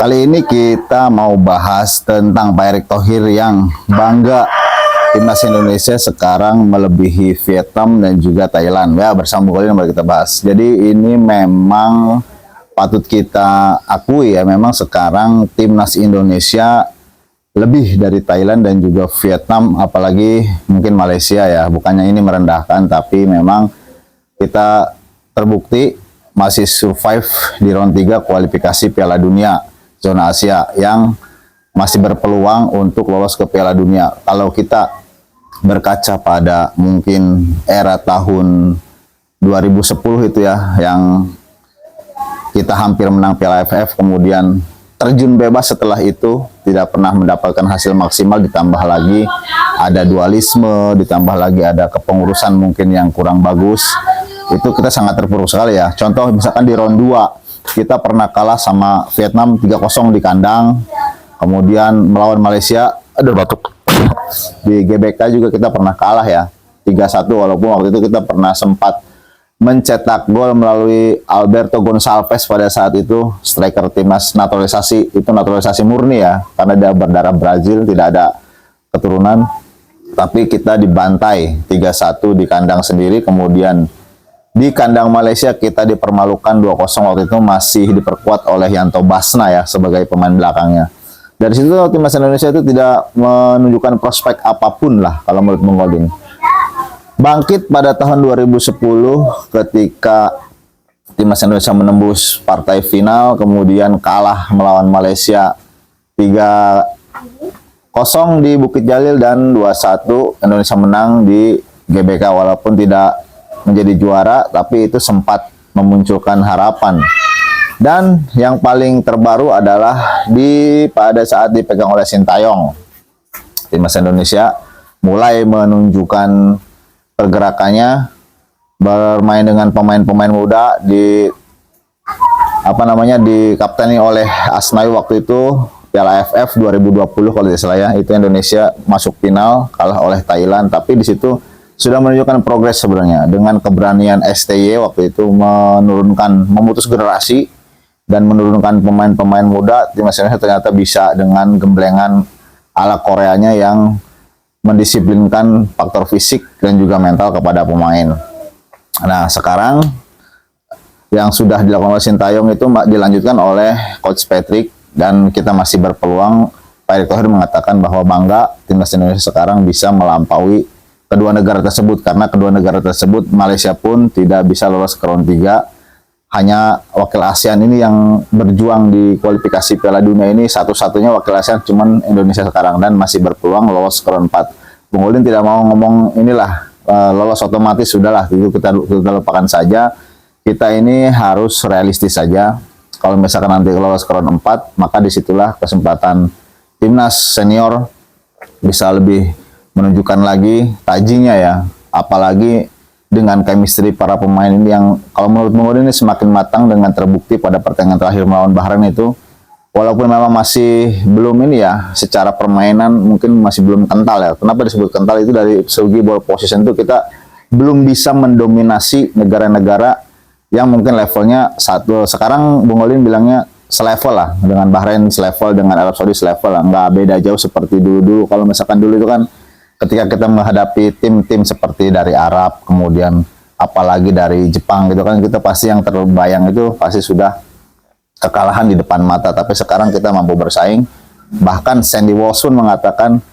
Kali ini kita mau bahas tentang Pak Erick Thohir yang bangga timnas Indonesia sekarang melebihi Vietnam dan juga Thailand. Ya, bersama kali ini mari kita bahas. Jadi ini memang patut kita akui ya, memang sekarang timnas Indonesia lebih dari Thailand dan juga Vietnam, apalagi mungkin Malaysia ya. Bukannya ini merendahkan, tapi memang kita terbukti masih survive di round 3 kualifikasi Piala Dunia zona Asia yang masih berpeluang untuk lolos ke Piala Dunia. Kalau kita berkaca pada mungkin era tahun 2010 itu ya, yang kita hampir menang Piala AFF, kemudian terjun bebas setelah itu, tidak pernah mendapatkan hasil maksimal, ditambah lagi ada dualisme, ditambah lagi ada kepengurusan mungkin yang kurang bagus. Itu kita sangat terpuruk sekali ya. Contoh misalkan di round 2 kita pernah kalah sama Vietnam 3-0 di kandang, kemudian melawan Malaysia, aduh batuk, di GBK juga kita pernah kalah ya 3-1, walaupun waktu itu kita pernah sempat mencetak gol melalui Alberto Gonçalves pada saat itu, striker timnas naturalisasi, itu naturalisasi murni ya, karena dia berdarah Brazil, tidak ada keturunan. Tapi kita dibantai 3-1 di kandang sendiri, kemudian di kandang Malaysia kita dipermalukan 2-0, waktu itu masih diperkuat oleh Yanto Basna ya sebagai pemain belakangnya. Dari situ timnas Indonesia itu tidak menunjukkan prospek apapun lah kalau menurut Bung Golding. Bangkit pada tahun 2010 ketika timnas Indonesia menembus partai final, kemudian kalah melawan Malaysia 3-0 di Bukit Jalil dan 2-1 Indonesia menang di GBK, walaupun tidak menjadi juara, tapi itu sempat memunculkan harapan. Dan yang paling terbaru adalah pada saat dipegang oleh Sintayong, timnas Indonesia mulai menunjukkan pergerakannya, bermain dengan pemain-pemain muda, dikapteni oleh Asnawi waktu itu. Piala AFF 2020 kalau tidak salah ya, itu Indonesia masuk final, kalah oleh Thailand, tapi di situ sudah menunjukkan progres sebenarnya dengan keberanian STY waktu itu memutus generasi dan menurunkan pemain-pemain muda. Timnas Indonesia ternyata bisa dengan gemblengan ala Koreanya yang mendisiplinkan faktor fisik dan juga mental kepada pemain. Nah, sekarang yang sudah dilakukan oleh Sintayong itu dilanjutkan oleh Coach Patrick, dan kita masih berpeluang. Pak Erick Thohir mengatakan bahwa bangga timnas Indonesia sekarang bisa melampaui kedua negara tersebut, karena kedua negara tersebut, Malaysia pun tidak bisa lolos ke round 3. Hanya wakil ASEAN ini yang berjuang di kualifikasi Piala Dunia ini, satu-satunya wakil ASEAN cuman Indonesia sekarang, dan masih berpeluang lolos ke round 4. Bung Ulin tidak mau ngomong inilah lolos otomatis, sudahlah itu kita lupakan saja. Kita ini harus realistis saja. Kalau misalkan nanti lolos ke round 4, maka disitulah kesempatan timnas senior bisa lebih menunjukkan lagi tajinya ya, apalagi dengan chemistry para pemain ini yang kalau menurut Bung Odin ini semakin matang, dengan terbukti pada pertandingan terakhir melawan Bahrain itu, walaupun memang masih belum ini ya, secara permainan mungkin masih belum kental ya. Kenapa disebut kental itu? Dari segi ball position itu kita belum bisa mendominasi negara-negara yang mungkin levelnya satu. Sekarang Bung Odin bilangnya selevel lah, dengan Bahrain selevel, dengan Arab Saudi selevel lah, nggak beda jauh seperti dulu-dulu. Kalau misalkan dulu itu kan ketika kita menghadapi tim-tim seperti dari Arab, kemudian apalagi dari Jepang gitu kan, kita pasti yang terbayang itu pasti sudah kekalahan di depan mata. Tapi sekarang kita mampu bersaing. Bahkan Sandy Walsh pun mengatakan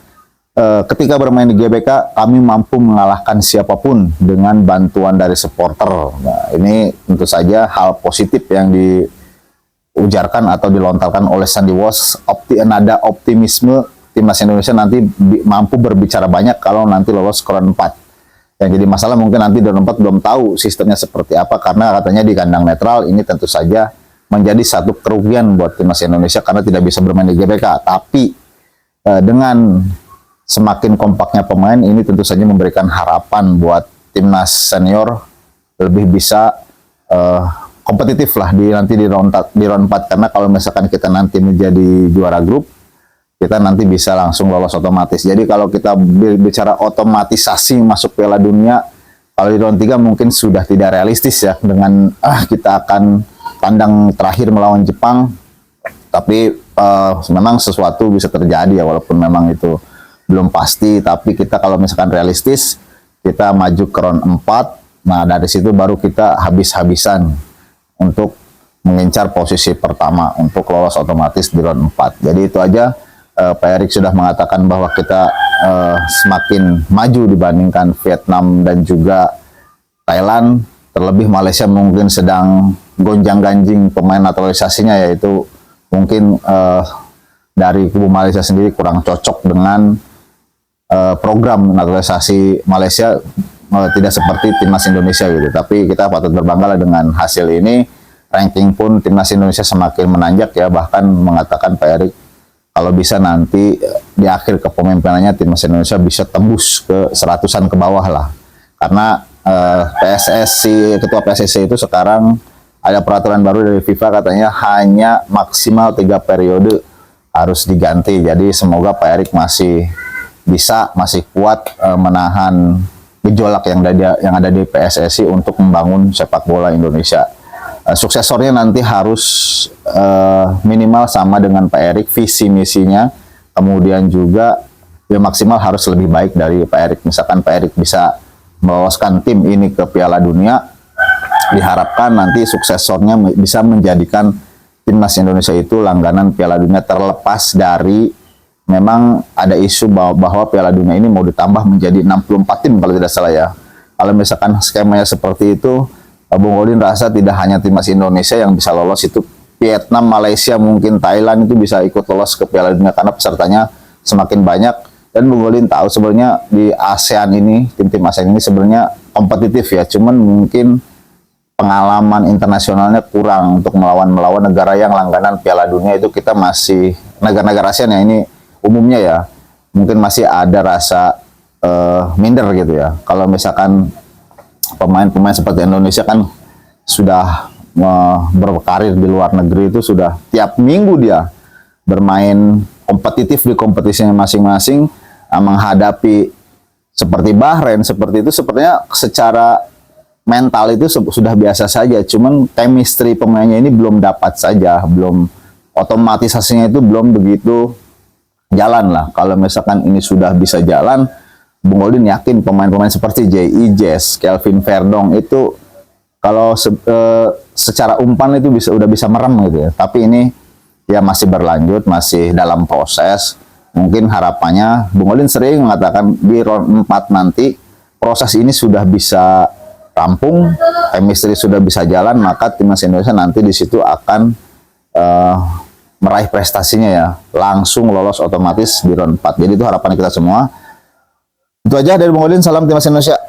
ketika bermain di GBK kami mampu mengalahkan siapapun dengan bantuan dari supporter. Nah, ini tentu saja hal positif yang diujarkan atau dilontarkan oleh Sandy Walsh. Nada optimisme timnas Indonesia nanti mampu berbicara banyak kalau nanti lolos ke round 4. Yang jadi masalah mungkin nanti di round 4 belum tahu sistemnya seperti apa, karena katanya di kandang netral. Ini tentu saja menjadi satu kerugian buat timnas Indonesia karena tidak bisa bermain di GBK. Tapi dengan semakin kompaknya pemain, ini tentu saja memberikan harapan buat timnas senior lebih bisa kompetitif lah nanti di round 4. Karena kalau misalkan kita nanti menjadi juara grup, kita nanti bisa langsung lolos otomatis. Jadi kalau kita bicara otomatisasi masuk Piala Dunia, kalau di round 3 mungkin sudah tidak realistis ya, dengan kita akan tandang terakhir melawan Jepang, Tapi memang sesuatu bisa terjadi ya, walaupun memang itu belum pasti. Tapi kita kalau misalkan realistis, kita maju ke round 4. Nah, dari situ baru kita habis-habisan untuk mengincar posisi pertama untuk lolos otomatis di round 4. Jadi itu aja, Pak Erik sudah mengatakan bahwa kita semakin maju dibandingkan Vietnam dan juga Thailand. Terlebih Malaysia mungkin sedang gonjang-ganjing pemain naturalisasinya, yaitu mungkin dari kubu Malaysia sendiri kurang cocok dengan program naturalisasi Malaysia, tidak seperti timnas Indonesia gitu. Tapi kita patut berbangga lah dengan hasil ini. Ranking pun timnas Indonesia semakin menanjak ya, bahkan mengatakan Pak Erik kalau bisa nanti di akhir kepemimpinannya timnas Indonesia bisa tembus ke 100-an ke bawah lah. Karena PSSI, ketua PSSI itu sekarang ada peraturan baru dari FIFA, katanya hanya maksimal 3 periode harus diganti. Jadi semoga Pak Erik masih kuat menahan gejolak yang ada di PSSI untuk membangun sepak bola Indonesia. Suksesornya nanti harus minimal sama dengan Pak Erik, visi misinya, kemudian juga ya maksimal harus lebih baik dari Pak Erik. Misalkan Pak Erik bisa meloloskan tim ini ke Piala Dunia, diharapkan nanti suksesornya bisa menjadikan timnas Indonesia itu langganan Piala Dunia, terlepas dari memang ada isu bahwa Piala Dunia ini mau ditambah menjadi 64 tim kalau tidak salah ya. Kalau misalkan skemanya seperti itu, Bung Olin rasa tidak hanya timnas Indonesia yang bisa lolos, itu Vietnam, Malaysia, mungkin Thailand itu bisa ikut lolos ke Piala Dunia karena pesertanya semakin banyak. Dan Bung Olin tahu sebenarnya di ASEAN ini, tim-tim ASEAN ini sebenarnya kompetitif ya, cuman mungkin pengalaman internasionalnya kurang untuk melawan negara yang langganan Piala Dunia. Itu kita masih, negara-negara ASEAN ya ini umumnya ya, mungkin masih ada rasa minder gitu ya. Kalau misalkan pemain-pemain seperti Indonesia kan sudah berkarir di luar negeri, itu sudah tiap minggu dia bermain kompetitif di kompetisinya masing-masing, menghadapi seperti Bahrain, seperti itu sepertinya secara mental itu sudah biasa saja, cuman chemistry pemainnya ini belum dapat saja, belum, otomatisasinya itu belum begitu jalan lah. Kalau misalkan ini sudah bisa jalan, Bung Olin yakin pemain-pemain seperti J.I. Jess, Kelvin Verdong itu kalau secara umpan itu udah bisa merem gitu ya. Tapi ini ya masih berlanjut, masih dalam proses. Mungkin harapannya Bung Olin sering mengatakan di round 4 nanti proses ini sudah bisa rampung, chemistry sudah bisa jalan, maka timnas Indonesia nanti di situ akan meraih prestasinya ya, langsung lolos otomatis di round 4. Jadi itu harapan kita semua. Itu aja dari Bung Olin, salam timnas Indonesia.